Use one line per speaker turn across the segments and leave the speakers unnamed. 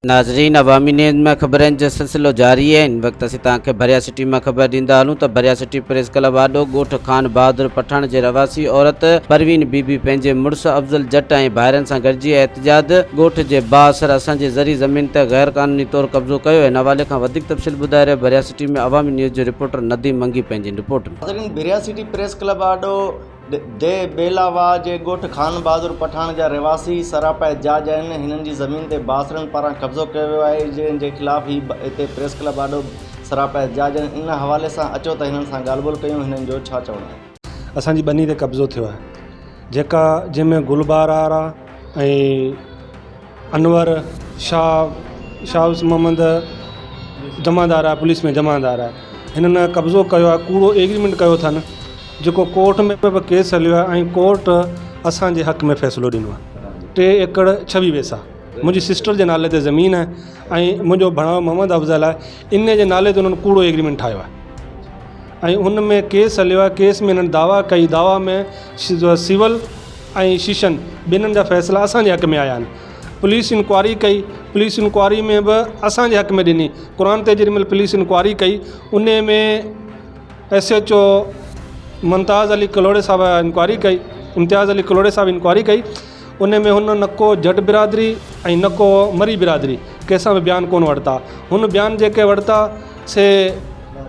नाज़रीन, अवामी न्यूज़ में ख़बरनि जो सिलसिलो जारी है। इन वक्त असीं तव्हांखे भरयासिटी में ख़बर ॾींदा हलूं त भरयासिटी प्रेस क्लब आॾो ॻोठ खान बहादुर पठाण जे रवासी औरत परवीन बीबी पंहिंजे मुड़ुस अफज़ल जट ऐं भाइरनि सां गॾिजी एहतिजाज ॻोठ जे बाअसर असांजे ज़री ज़मीन ते गैर क़ानूनी तौर कब्ज़ो कयो। हिन हवाले खां वधीक तफ़सील ॿुधाए रहियो भरयासिटी में अवामी न्यूज़ जो रिपोर्टर नदीम मंगी पंहिंजी रिपोर्ट में।
भरयासिटी प्रेस क्लब आॾो दे बेलावा जे ॻोठ खान बहादुर पठाण जा रहिवासी सरापा एहतिजाज आहिनि। हिननि जी ज़मीन ते बासरनि पारां कब्ज़ो कयो वियो आहे, जंहिंजे ख़िलाफ़ ही हिते प्रेस क्लब आॾो सरापा एहतिजाज आहिनि। इन हवाले सां अचो त हिननि सां ॻाल्हि ॿोल कयूं, हिननि जो छा चवणु आहे।
असांजी बनी ते कब्ज़ो थियो आहे, जेका जंहिंमें गुलबारार ऐं अनवर शाह मोहम्मद जमादार आहे, पुलिस में जमादार आहे। हिननि कब्ज़ो कयो आहे, कूड़ो एग्रीमेंट कयो अथनि, जेको कोर्ट में बि केस हलियो आहे ऐं कोर्ट असांजे हक़ में फ़ैसिलो ॾिनो आहे। 3 एकड़ 26 पैसा मुंहिंजी सिस्टर जे नाले ते ज़मीन आहे ऐं मुंहिंजो भाउ मोहम्मद अफज़ल आहे, इन जे नाले ते उन्हनि कूड़ो एग्रीमेंट ठाहियो आहे ऐं हुन में केस हलियो आहे। केस में हिननि दावा कई, दावा में सिविल ऐं शीशन ॿिन्हिनि जा फ़ैसिला असांजे हक़ में आया आहिनि। पुलिस इंक्वायरी कई, पुलिस इंक्वायरी में बि असांजे हक़ में ॾिनी। क़ुर ते जेॾी महिल पुलिस इंक्वायरी कई, उन में SHO मुमताज़ अली कलोड़े साहब इंक्वायरी कई, इम्तियाज़ अली कलोड़े साहब इंक्वायरी कई। उन में हुन न को जट बिरादरी ऐं न को मरी बिरादरी कंहिंसां बि बयानु कोन वरिता। हुन बयानु जेके वरिता से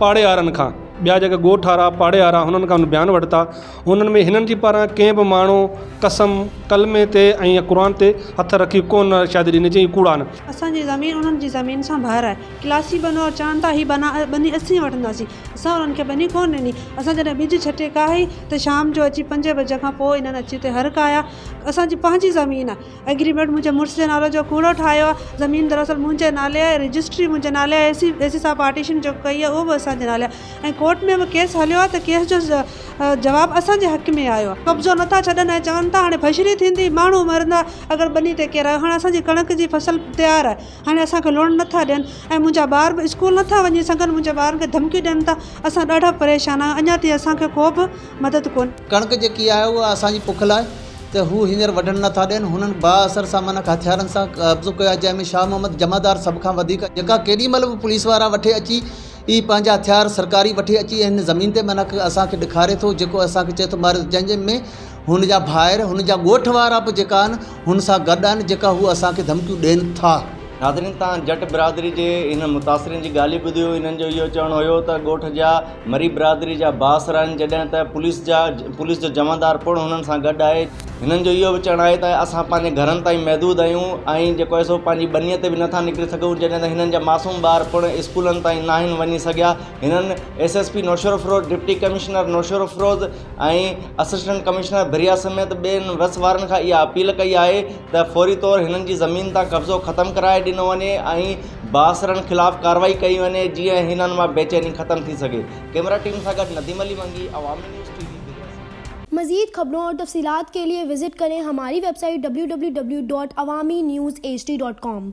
पाड़े वारनि खां, ॿिया जेके ॻोठ वारा पाड़े वारा हुननि खां बयानु वरिता। हुननि में हिननि जी पारां कंहिं बि माण्हू कसम कलमे ते ऐं क़ुर ते हथ रखी कोन शादी ॾिनी, चई कूड़ा न।
असांजी ज़मीन उन्हनि जी ज़मीन सां ॿाहिरि आहे। क्लासी बनो चवनि था ही बनी असीं वठंदासीं, असां उन्हनि खे बनी कोन ॾिनी। असां जॾहिं ॿिज छटे काई त शाम जो अची 5 बजे खां पोइ इन्हनि अची हुते हर काया। असांजी पंहिंजी ज़मीन आहे, एग्रीमेंट मुंहिंजे मुड़ुस जे नाले जो कूड़ो ठाहियो आहे। ज़मीन दरअसल मुंहिंजे नाले आहे, रजिस्ट्री मुंहिंजे नाले आहे, एसी सां पार्टीशन जो कई आहे उहो बि असांजे नाले आहे ऐं कोर्ट में बि केस हलियो आहे त केस जो जवाबु असांजे हक़ में आयो आहे। कब्ज़ो नथा छॾनि ऐं चवनि था हाणे फशरी थींदी, माण्हू मरंदा अगरि बनी ते केरु। हाणे असांजी कणक जी फसल तयारु आहे, हाणे असांखे लोन नथा ॾियनि ऐं मुंहिंजा ॿार बि स्कूल नथा वञी सघनि, मुंहिंजे ॿारनि खे धमकी ॾियनि था। असां ॾाढा परेशान आहियूं, अञा ताईं असांखे को बि मदद कोन्हे।
कणक जेकी आहे उहा असांजी पुखल आहे त हू हींअर वढण नथा ॾियनि। हुननि बाअसर सां माना हथियारनि सां कब्ज़ो कयो आहे, जंहिंमें शाह मोहम्मद जमादार सभ खां वधीक, जेका केॾी महिल बि पुलिस वारा वठे अची ही पंहिंजा हथियार सरकारी वठी अची हिन ज़मीन ते माना असांखे ॾेखारे थो, जेको असांखे चए थो मार, जंहिंजे में हुन जा भाइर, हुन जा ॻोठ वारा बि जेका आहिनि हुन सां गॾु आहिनि, जेका हू असांखे धमकियूं ॾियनि था।
नाज़रीन, तव्हां जट बिरादरी जे इन मुतासिरनि जी ॻाल्हि ॿुधियो। हिननि जो इहो चवणु हुयो त ॻोठ जा मरी बिरादरी जा बासर आहिनि, जॾहिं त पुलिस जो जमादार पिणु हुननि सां गॾु आहे। हिननि जो इहो बि चवणु आहे त असां पंहिंजे घरनि ताईं महदूद आहियूं ऐं जेको आहे सो पंहिंजी बनीअ ते बि नथा निकिरी सघूं, जॾहिं त हिननि जा मासूम ॿार पिणु स्कूलनि ताईं न आहिनि वञी सघिया। हिननि SSP नौशर Afroz, deputy commissioner नौशर Afroz ऐं असिस्टेंट कमिश्नर भरिया समेत ॿियनि वस वारनि खां इहा अपील कई आहे त फौरी तौरु हिननि जी ज़मीन तां कब्ज़ो ख़तमु कराए ॾिनो वञे ऐं बासरनि ख़िलाफ़ु कार्रवाई कई वञे, जीअं हिननि मां बेचैनी ख़तमु थी सघे। कैमरा टीम सां गॾु नदीम अली मंगी, अवामी न्यूज़ TV।
मज़ीद खबरों और तफसीलात के लिए विजिट करें हमारी वेबसाइट www.awamiNewsHD.com।